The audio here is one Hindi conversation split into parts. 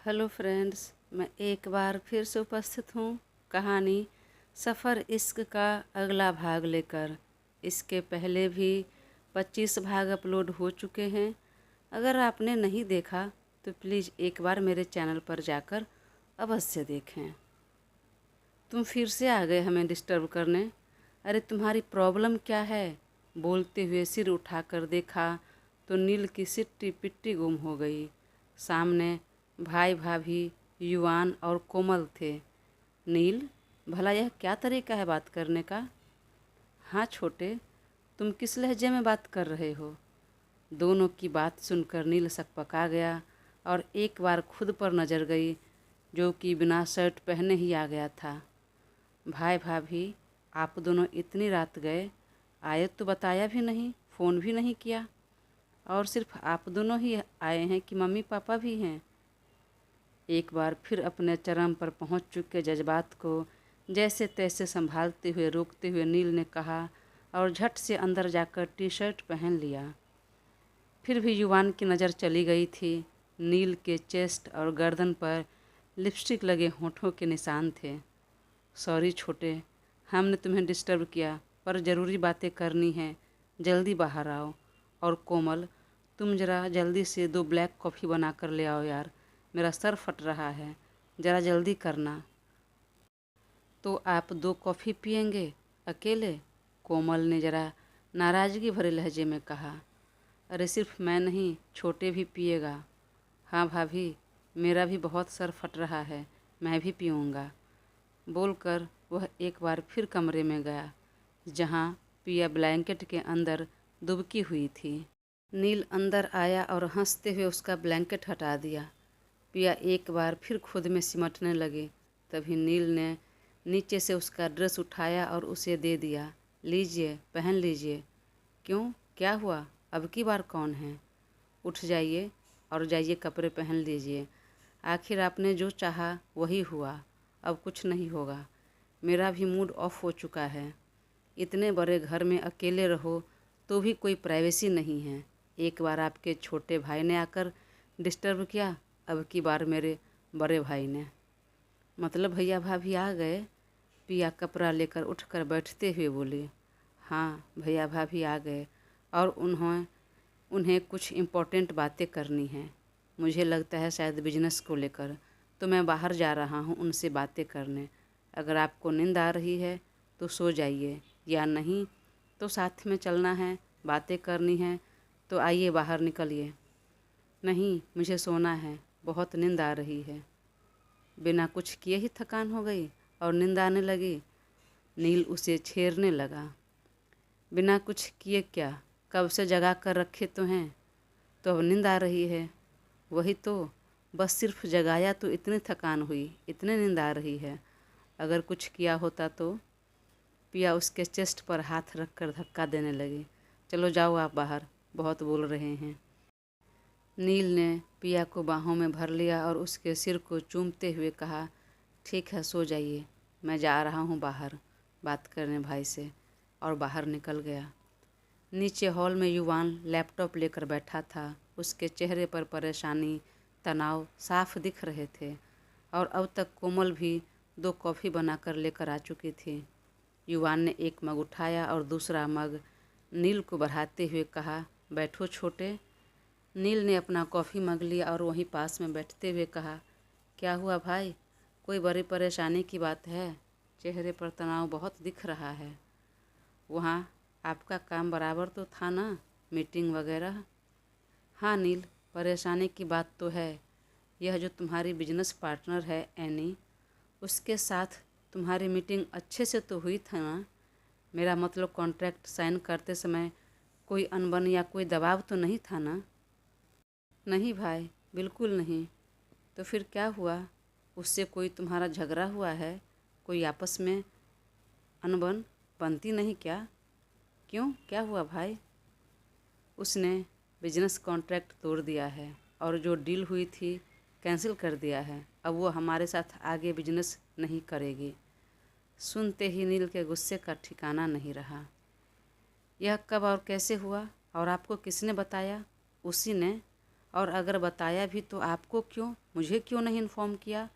हेलो फ्रेंड्स, मैं एक बार फिर से उपस्थित हूँ कहानी सफ़र इश्क का अगला भाग लेकर। इसके पहले भी 25 भाग अपलोड हो चुके हैं। अगर आपने नहीं देखा तो प्लीज़ एक बार मेरे चैनल पर जाकर अवश्य देखें। तुम फिर से आ गए हमें डिस्टर्ब करने। अरे तुम्हारी प्रॉब्लम क्या है? बोलते हुए सिर उठाकर देखा तो नील की सिट्टी पिट्टी गुम हो गई। सामने भाई भाभी युवान और कोमल थे। नील, भला यह क्या तरीका है बात करने का? हाँ छोटे, तुम किस लहजे में बात कर रहे हो? दोनों की बात सुनकर नील सकपका गया और एक बार खुद पर नज़र गई, जो कि बिना शर्ट पहने ही आ गया था। भाई भाभी, आप दोनों इतनी रात गए, आए तो बताया भी नहीं, फ़ोन भी नहीं किया, और सिर्फ आप दोनों ही आए हैं कि मम्मी पापा भी हैं? एक बार फिर अपने चरम पर पहुंच चुके जज्बात को जैसे तैसे संभालते हुए रोकते हुए नील ने कहा और झट से अंदर जाकर टी शर्ट पहन लिया। फिर भी युवान की नज़र चली गई थी। नील के चेस्ट और गर्दन पर लिपस्टिक लगे होठों के निशान थे। सॉरी छोटे, हमने तुम्हें डिस्टर्ब किया, पर ज़रूरी बातें करनी हैं, जल्दी बाहर आओ। और कोमल, तुम ज़रा जल्दी से 2 ब्लैक कॉफ़ी बना कर ले आओ यार, मेरा सर फट रहा है, ज़रा जल्दी करना। तो आप 2 कॉफ़ी पियेंगे अकेले? कोमल ने ज़रा नाराज़गी भरे लहजे में कहा। अरे सिर्फ मैं नहीं, छोटे भी पिएगा। हाँ भाभी, मेरा भी बहुत सर फट रहा है, मैं भी पीऊँगा। बोलकर वह एक बार फिर कमरे में गया, जहाँ पिया ब्लैंकेट के अंदर दुबकी हुई थी। नील अंदर आया और हंसते हुए उसका ब्लैंकेट हटा दिया। पिया एक बार फिर खुद में सिमटने लगे। तभी नील ने नीचे से उसका ड्रेस उठाया और उसे दे दिया। लीजिए, पहन लीजिए। क्यों, क्या हुआ? अब की बार कौन है? उठ जाइए और जाइए कपड़े पहन लीजिए। आखिर आपने जो चाहा वही हुआ, अब कुछ नहीं होगा। मेरा भी मूड ऑफ हो चुका है। इतने बड़े घर में अकेले रहो तो भी कोई प्राइवेसी नहीं है। एक बार आपके छोटे भाई ने आकर डिस्टर्ब किया, अब की बार मेरे बड़े भाई ने। मतलब भैया भाभी आ गए? पिया कपड़ा लेकर उठकर बैठते हुए बोली। हाँ, भैया भाभी आ गए और उन्हें कुछ इम्पोर्टेंट बातें करनी हैं। मुझे लगता है शायद बिजनेस को लेकर, तो मैं बाहर जा रहा हूँ उनसे बातें करने। अगर आपको नींद आ रही है तो सो जाइए, या नहीं तो साथ में चलना है, बातें करनी है तो आइए बाहर निकलिए। नहीं, मुझे सोना है, बहुत नींद आ रही है। बिना कुछ किए ही थकान हो गई और नींद आने लगी। नील उसे छेड़ने लगा। बिना कुछ किए क्या, कब से जगा कर रखे तो हैं, तो अब नींद आ रही है। वही तो, बस सिर्फ जगाया तो इतनी थकान हुई, इतनी नींद आ रही है। अगर कुछ किया होता तो? पिया उसके चेस्ट पर हाथ रखकर धक्का देने लगी। चलो जाओ आप बाहर, बहुत बोल रहे हैं। नील ने पिया को बाहों में भर लिया और उसके सिर को चूमते हुए कहा, ठीक है सो जाइए, मैं जा रहा हूँ बाहर बात करने भाई से, और बाहर निकल गया। नीचे हॉल में युवान लैपटॉप लेकर बैठा था। उसके चेहरे पर परेशानी, तनाव साफ दिख रहे थे, और अब तक कोमल भी 2 कॉफ़ी बनाकर लेकर आ चुकी थी। युवान ने एक मग उठाया और दूसरा मग नील को बढ़ाते हुए कहा, बैठो छोटे। नील ने अपना कॉफ़ी मग लिया और वहीं पास में बैठते हुए कहा, क्या हुआ भाई, कोई बड़ी परेशानी की बात है? चेहरे पर तनाव बहुत दिख रहा है। वहाँ आपका काम बराबर तो था ना, मीटिंग वगैरह? हाँ नील, परेशानी की बात तो है। यह जो तुम्हारी बिजनेस पार्टनर है एनी, उसके साथ तुम्हारी मीटिंग अच्छे से तो हुई था ना? मेरा मतलब कॉन्ट्रैक्ट साइन करते समय कोई अनबन या कोई दबाव तो नहीं था ना? नहीं भाई, बिल्कुल नहीं। तो फिर क्या हुआ? उससे कोई तुम्हारा झगड़ा हुआ है? कोई आपस में अनबन बनती नहीं क्या? क्यों, क्या हुआ भाई? उसने बिजनेस कॉन्ट्रैक्ट तोड़ दिया है और जो डील हुई थी कैंसिल कर दिया है। अब वो हमारे साथ आगे बिजनेस नहीं करेगी। सुनते ही नील के गुस्से का ठिकाना नहीं रहा। यह कब और कैसे हुआ, और आपको किसने बताया? उसी ने। और अगर बताया भी तो आपको क्यों? मुझे क्यों नहीं इन्फॉर्म किया?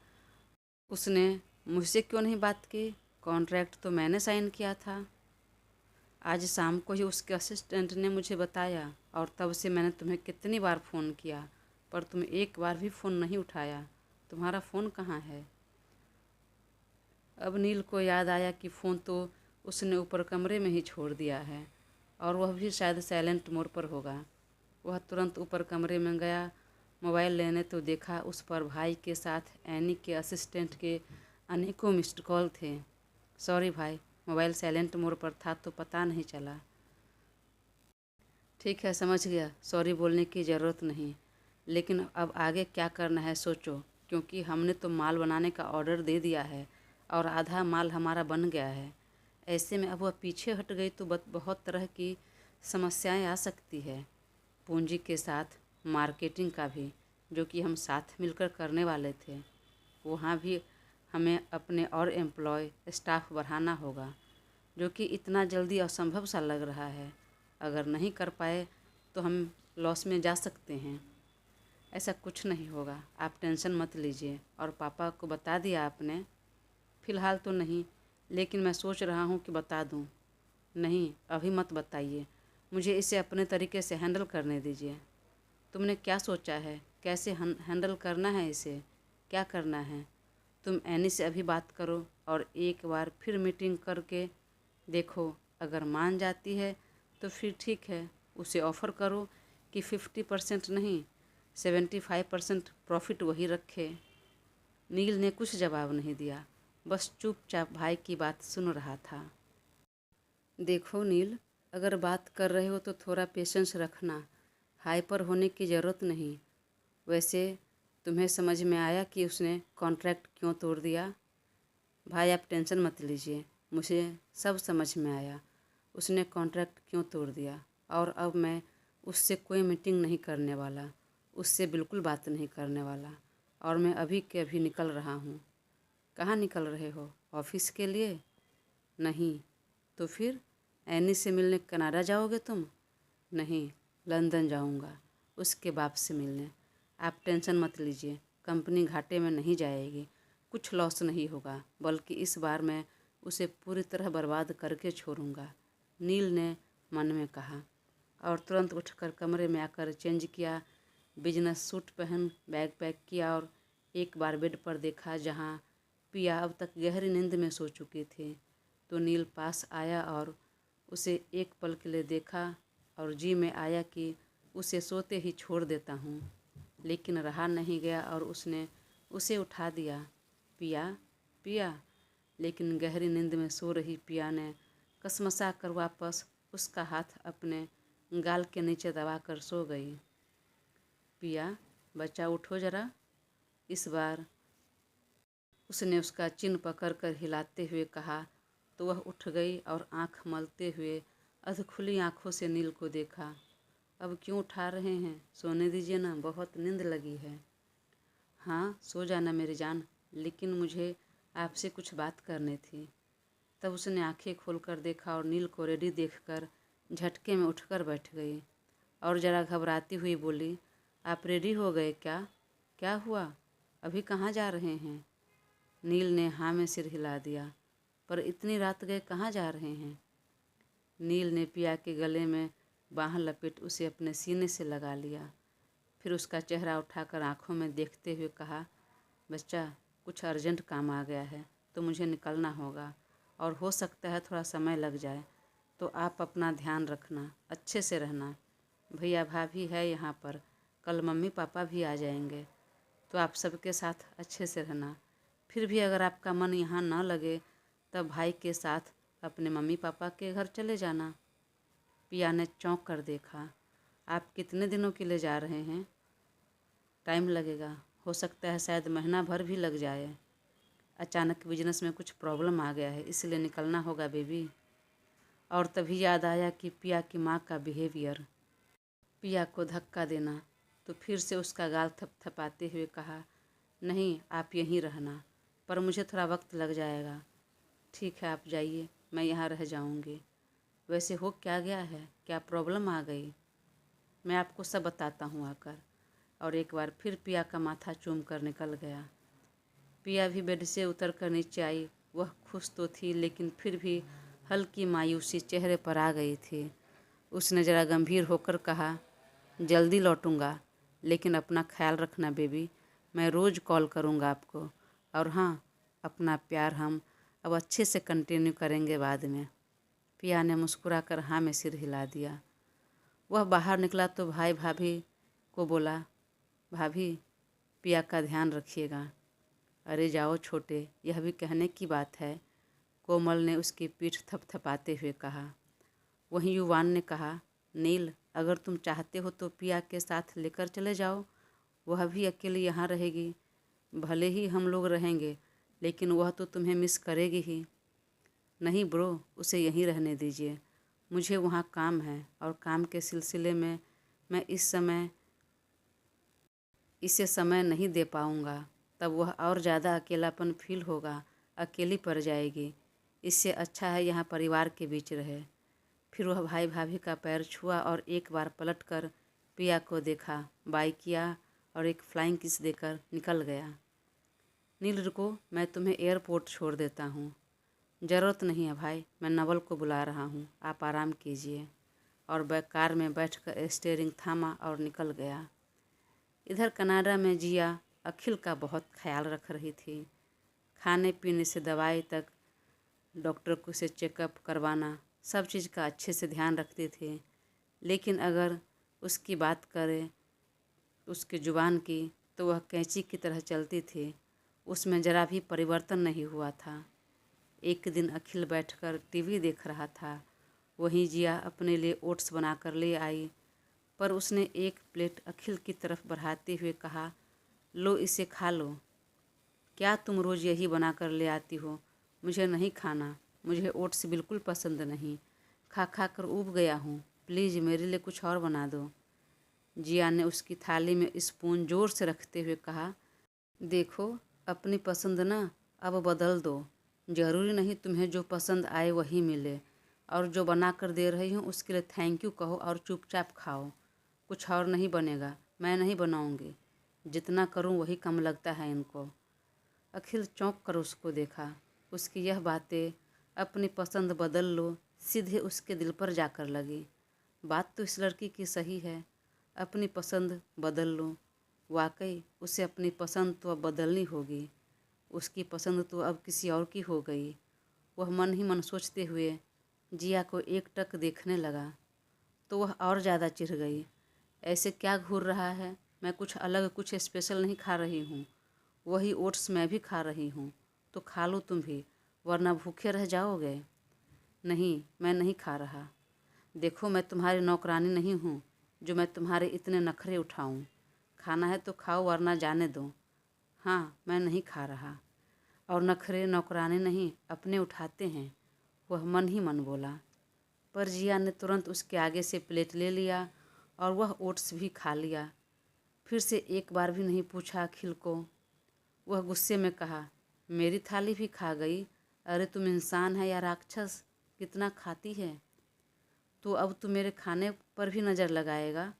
उसने मुझसे क्यों नहीं बात की? कॉन्ट्रैक्ट तो मैंने साइन किया था। आज शाम को ही उसके असिस्टेंट ने मुझे बताया और तब से मैंने तुम्हें कितनी बार फ़ोन किया, पर तुम एक बार भी फ़ोन नहीं उठाया। तुम्हारा फ़ोन कहाँ है? अब नील को याद आया कि फ़ोन तो उसने ऊपर कमरे में ही छोड़ दिया है और वह भी शायद साइलेंट मोड पर होगा। वह तुरंत ऊपर कमरे में गया। मोबाइल लेने तो देखा उस पर भाई के साथ एनी के असिस्टेंट के अनेकों मिस्ड कॉल थे। सॉरी भाई, मोबाइल साइलेंट मोड पर था तो पता नहीं चला। ठीक है, समझ गया, सॉरी बोलने की ज़रूरत नहीं। लेकिन अब आगे क्या करना है सोचो, क्योंकि हमने तो माल बनाने का ऑर्डर दे दिया है और आधा माल हमारा बन गया है। ऐसे में अब वह पीछे हट गई तो बहुत तरह की समस्याएं आ सकती है। पूंजी के साथ मार्केटिंग का भी, जो कि हम साथ मिलकर करने वाले थे। वहाँ भी हमें अपने और एम्प्लॉय स्टाफ बढ़ाना होगा, जो कि इतना जल्दी असंभव सा लग रहा है। अगर नहीं कर पाए तो हम लॉस में जा सकते हैं। ऐसा कुछ नहीं होगा, आप टेंशन मत लीजिए। और पापा को बता दिया आपने? फ़िलहाल तो नहीं, लेकिन मैं सोच रहा हूँ कि बता दूँ। नहीं, अभी मत बताइए, मुझे इसे अपने तरीके से हैंडल करने दीजिए। तुमने क्या सोचा है, कैसे हैंडल करना है इसे, क्या करना है? तुम एनी से अभी बात करो और एक बार फिर मीटिंग करके देखो। अगर मान जाती है तो फिर ठीक है, उसे ऑफ़र करो कि 50% नहीं 75% प्रॉफिट वही रखे। नील ने कुछ जवाब नहीं दिया, बस चुपचाप भाई की बात सुन रहा था। देखो नील, अगर बात कर रहे हो तो थोड़ा पेशेंस रखना, हाइपर होने की ज़रूरत नहीं। वैसे तुम्हें समझ में आया कि उसने कॉन्ट्रैक्ट क्यों तोड़ दिया? भाई आप टेंशन मत लीजिए, मुझे सब समझ में आया उसने कॉन्ट्रैक्ट क्यों तोड़ दिया। और अब मैं उससे कोई मीटिंग नहीं करने वाला, उससे बिल्कुल बात नहीं करने वाला। और मैं अभी के अभी निकल रहा हूँ। कहाँ निकल रहे हो, ऑफिस के लिए? नहीं, तो फिर एनी से मिलने कनाडा जाओगे तुम? नहीं, लंदन जाऊँगा उसके बाप से मिलने। आप टेंशन मत लीजिए, कंपनी घाटे में नहीं जाएगी, कुछ लॉस नहीं होगा, बल्कि इस बार मैं उसे पूरी तरह बर्बाद करके छोड़ूंगा, नील ने मन में कहा। और तुरंत उठकर कमरे में आकर चेंज किया, बिजनेस सूट पहन बैग पैक किया और एक बार बेड पर देखा जहाँ पिया अब तक गहरी नींद में सो चुकी थी। तो नील पास आया और उसे एक पल के लिए देखा और जी में आया कि उसे सोते ही छोड़ देता हूँ, लेकिन रहा नहीं गया और उसने उसे उठा दिया। पिया, पिया। लेकिन गहरी नींद में सो रही पिया ने कसमसा कर वापस उसका हाथ अपने गाल के नीचे दबाकर सो गई। पिया, बच्चा उठो जरा। इस बार उसने उसका चिन्ह पकड़कर हिलाते हुए कहा तो वह उठ गई और आंख मलते हुए अधखुली आंखों से नील को देखा। अब क्यों उठा रहे हैं, सोने दीजिए ना, बहुत नींद लगी है। हाँ, सो जाना मेरी जान, लेकिन मुझे आपसे कुछ बात करनी थी। तब उसने आंखें खोलकर देखा और नील को रेडी देखकर झटके में उठकर बैठ गई और ज़रा घबराती हुई बोली, आप रेडी हो गए क्या? क्या हुआ, अभी कहाँ जा रहे हैं? नील ने हाँ में सिर हिला दिया। पर इतनी रात गए कहाँ जा रहे हैं? नील ने पिया के गले में बाँह लपेट उसे अपने सीने से लगा लिया। फिर उसका चेहरा उठाकर आंखों में देखते हुए कहा, बच्चा, कुछ अर्जेंट काम आ गया है तो मुझे निकलना होगा और हो सकता है थोड़ा समय लग जाए, तो आप अपना ध्यान रखना, अच्छे से रहना। भैया भाभी है यहाँ पर, कल मम्मी पापा भी आ जाएंगे, तो आप सबके साथ अच्छे से रहना। फिर भी अगर आपका मन यहाँ न लगे तब भाई के साथ अपने मम्मी पापा के घर चले जाना। पिया ने चौंक कर देखा। आप कितने दिनों के लिए जा रहे हैं? टाइम लगेगा, हो सकता है शायद महीना भर भी लग जाए। अचानक बिजनेस में कुछ प्रॉब्लम आ गया है, इसलिए निकलना होगा बेबी। और तभी याद आया कि पिया की माँ का बिहेवियर। पिया को धक्का देना, तो फिर से उसका गाल थपथपाते हुए कहा, नहीं, आप यहीं रहना, पर मुझे थोड़ा वक्त लग जाएगा। ठीक है, आप जाइए, मैं यहाँ रह जाऊँगी। वैसे हो क्या गया है, क्या प्रॉब्लम आ गई? मैं आपको सब बताता हूँ आकर। और एक बार फिर पिया का माथा चूम कर निकल गया। पिया भी बेड से उतर कर नीचे आई। वह खुश तो थी लेकिन फिर भी हल्की मायूसी चेहरे पर आ गई थी। उसने ज़रा गंभीर होकर कहा, जल्दी लौटूंगा, लेकिन अपना ख्याल रखना बेबी। मैं रोज़ कॉल करूंगा आपको। और हाँ, अपना प्यार हम अब अच्छे से कंटिन्यू करेंगे बाद में। पिया ने मुस्कुराकर हाँ में सिर हिला दिया। वह बाहर निकला तो भाई भाभी को बोला, भाभी पिया का ध्यान रखिएगा। अरे जाओ छोटे, यह भी कहने की बात है, कोमल ने उसकी पीठ थपथपाते हुए कहा। वहीं युवान ने कहा, नील अगर तुम चाहते हो तो पिया के साथ लेकर चले जाओ, वह भी अकेली यहाँ रहेगी। भले ही हम लोग रहेंगे लेकिन वह तो तुम्हें मिस करेगी ही। नहीं ब्रो, उसे यहीं रहने दीजिए, मुझे वहाँ काम है और काम के सिलसिले में मैं इसे समय नहीं दे पाऊँगा। तब वह और ज़्यादा अकेलापन फील होगा, अकेली पड़ जाएगी। इससे अच्छा है यहाँ परिवार के बीच रहे। फिर वह भाई भाभी का पैर छुआ और एक बार पलट कर पिया को देखा, बाय किया और एक फ्लाइंग किस देकर निकल गया। नील रुको, मैं तुम्हें एयरपोर्ट छोड़ देता हूँ। ज़रूरत नहीं है भाई, मैं नवल को बुला रहा हूँ, आप आराम कीजिए। और वह कार में बैठकर स्टीयरिंग थामा और निकल गया। इधर कनाडा में जिया अखिल का बहुत ख्याल रख रही थी। खाने पीने से दवाई तक, डॉक्टर को से चेकअप करवाना, सब चीज़ का अच्छे से ध्यान रखती थी। लेकिन अगर उसकी बात करें उसकी ज़ुबान की, तो वह कैंची की तरह चलती थी, उसमें ज़रा भी परिवर्तन नहीं हुआ था। एक दिन अखिल बैठकर टीवी देख रहा था, वहीं जिया अपने लिए ओट्स बनाकर ले आई, पर उसने एक प्लेट अखिल की तरफ बढ़ाते हुए कहा, लो इसे खा लो। क्या तुम रोज़ यही बनाकर ले आती हो? मुझे नहीं खाना, मुझे ओट्स बिल्कुल पसंद नहीं, खा खा कर ऊब गया हूँ, प्लीज़ मेरे लिए कुछ और बना दो। जिया ने उसकी थाली में स्पून ज़ोर से रखते हुए कहा, देखो अपनी पसंद ना अब बदल दो, ज़रूरी नहीं तुम्हें जो पसंद आए वही मिले, और जो बना कर दे रही हूँ उसके लिए थैंक यू कहो और चुपचाप खाओ। कुछ और नहीं बनेगा, मैं नहीं बनाऊँगी, जितना करूँ वही कम लगता है इनको। अखिल चौंक कर उसको देखा। उसकी यह बातें, अपनी पसंद बदल लो, सीधे उसके दिल पर जाकर लगी। बात तो इस लड़की की सही है, अपनी पसंद बदल लो। वाकई उसे अपनी पसंद तो अब बदलनी होगी, उसकी पसंद तो अब किसी और की हो गई। वह मन ही मन सोचते हुए जिया को एकटक देखने लगा तो वह और ज़्यादा चिढ़ गई। ऐसे क्या घूर रहा है, मैं कुछ अलग कुछ स्पेशल नहीं खा रही हूँ, वही ओट्स मैं भी खा रही हूँ, तो खा लो तुम भी, वरना भूखे रह जाओगे। नहीं, मैं नहीं खा रहा। देखो मैं तुम्हारी नौकरानी नहीं हूँ जो मैं तुम्हारे इतने नखरे उठाऊँ। खाना है तो खाओ वरना जाने दो। हाँ, मैं नहीं खा रहा। और नखरे नौकरानी नहीं अपने उठाते हैं, वह मन ही मन बोला। पर जिया ने तुरंत उसके आगे से प्लेट ले लिया और वह ओट्स भी खा लिया। फिर से एक बार भी नहीं पूछा अखिल को। वह गुस्से में कहा, मेरी थाली भी खा गई, अरे तुम इंसान है या राक्षस, कितना खाती है? तो अब तू मेरे खाने पर भी नज़र लगाएगा?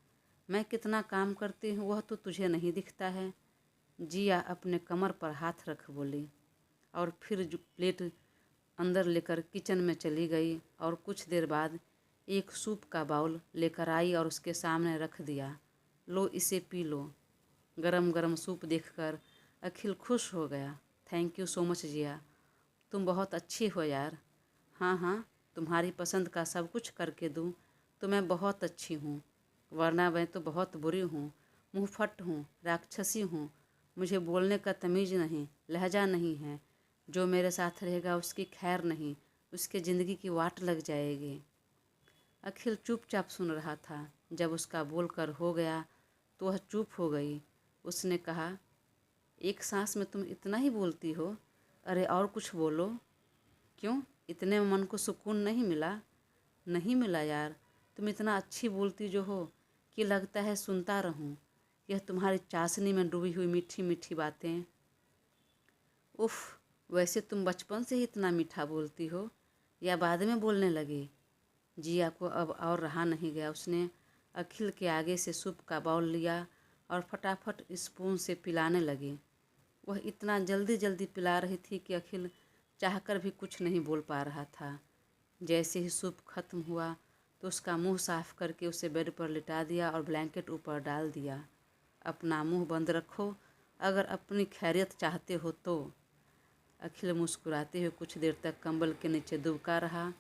मैं कितना काम करती हूँ वह तो तुझे नहीं दिखता है। जिया अपने कमर पर हाथ रख बोली और फिर प्लेट अंदर लेकर किचन में चली गई और कुछ देर बाद एक सूप का बाउल लेकर आई और उसके सामने रख दिया। लो इसे पी लो। गरम गरम सूप देखकर अखिल खुश हो गया। थैंक यू सो मच जिया, तुम बहुत अच्छी हो यार। हाँ हाँ, तुम्हारी पसंद का सब कुछ करके दूँ तो मैं बहुत अच्छी हूँ, वरना मैं तो बहुत बुरी हूँ, मुँहफट हूँ, राक्षसी हूँ। मुझे बोलने का तमीज़ नहीं, लहजा नहीं है। जो मेरे साथ रहेगा उसकी खैर नहीं, उसके ज़िंदगी की वाट लग जाएगी। अखिल चुपचाप सुन रहा था। जब उसका बोलकर हो गया तो वह चुप हो गई। उसने कहा, एक सांस में तुम इतना ही बोलती हो? अरे और कुछ बोलो। क्यों, इतने में मन को सुकून नहीं मिला? नहीं मिला यार, तुम इतना अच्छी बोलती जो हो कि लगता है सुनता रहूं। यह तुम्हारी चाशनी में डूबी हुई मीठी मीठी बातें। उफ़, वैसे तुम बचपन से ही इतना मीठा बोलती हो या बाद में बोलने लगी? जिया को अब और रहा नहीं गया। उसने अखिल के आगे से सूप का बाउल लिया और फटाफट स्पून से पिलाने लगी। वह इतना जल्दी जल्दी पिला रही थी कि अखिल चाहकर भी कुछ नहीं बोल पा रहा था। जैसे ही सूप खत्म हुआ तो उसका मुंह साफ करके उसे बेड पर लिटा दिया और ब्लैंकेट ऊपर डाल दिया। अपना मुंह बंद रखो, अगर अपनी खैरियत चाहते हो तो। अखिल मुस्कुराते हुए कुछ देर तक कंबल के नीचे दुबका रहा,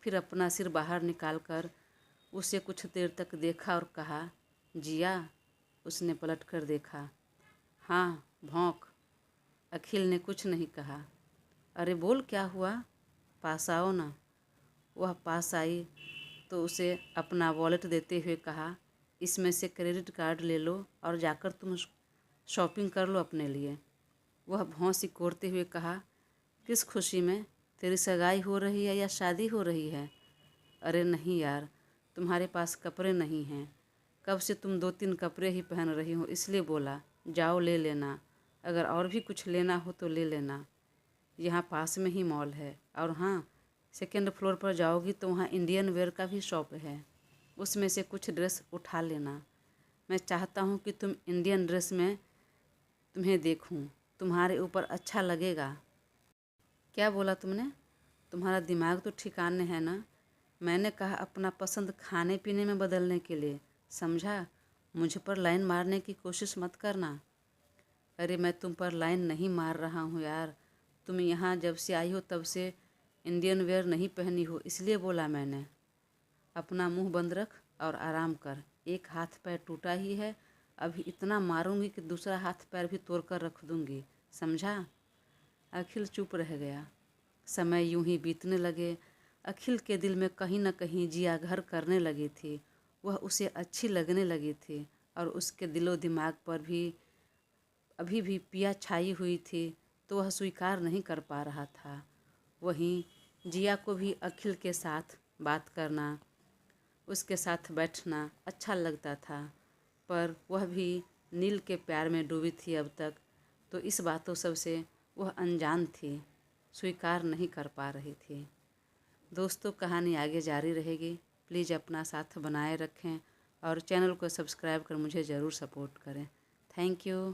फिर अपना सिर बाहर निकालकर उसे कुछ देर तक देखा और कहा, जिया? उसने पलट कर देखा। हाँ, भौंक। अखिल ने कुछ नहीं कहा। अरे बोल, क्या हुआ? पास आओ ना। वह पास आई तो उसे अपना वॉलेट देते हुए कहा, इसमें से क्रेडिट कार्ड ले लो और जाकर तुम शॉपिंग कर लो अपने लिए। वह भौं सिकोड़ते हुए कहा, किस खुशी में? तेरी सगाई हो रही है या शादी हो रही है? अरे नहीं यार, तुम्हारे पास कपड़े नहीं हैं। कब से तुम 2-3 कपड़े ही पहन रही हो, इसलिए बोला। जाओ ले लेना, अगर और भी कुछ लेना हो तो ले लेना। यहाँ पास में ही मॉल है। और हाँ, सेकेंड फ्लोर पर जाओगी तो वहाँ इंडियन वेयर का भी शॉप है, उसमें से कुछ ड्रेस उठा लेना। मैं चाहता हूँ कि तुम इंडियन ड्रेस में तुम्हें देखूँ, तुम्हारे ऊपर अच्छा लगेगा। क्या बोला तुमने? तुम्हारा दिमाग तो ठिकाने है ना? मैंने कहा अपना पसंद खाने पीने में बदलने के लिए, समझा? मुझ पर लाइन मारने की कोशिश मत करना। अरे मैं तुम पर लाइन नहीं मार रहा हूँ यार, तुम यहाँ जब से आई हो तब से इंडियन वेयर नहीं पहनी हो, इसलिए बोला मैंने। अपना मुंह बंद रख और आराम कर। एक हाथ पैर टूटा ही है, अभी इतना मारूंगी कि दूसरा हाथ पैर भी तोड़ कर रख दूंगी, समझा? अखिल चुप रह गया। समय यूं ही बीतने लगे। अखिल के दिल में कहीं न कहीं जिया घर करने लगी थी। वह उसे अच्छी लगने लगी थी और उसके दिलो दिमाग पर भी अभी भी पिया छाई हुई थी, तो वह स्वीकार नहीं कर पा रहा था। वहीं जिया को भी अखिल के साथ बात करना, उसके साथ बैठना अच्छा लगता था, पर वह भी नील के प्यार में डूबी थी अब तक, तो इस बातों सब से वह अनजान थी, स्वीकार नहीं कर पा रही थी। दोस्तों, कहानी आगे जारी रहेगी। प्लीज़ अपना साथ बनाए रखें और चैनल को सब्सक्राइब कर मुझे ज़रूर सपोर्ट करें। Thank you.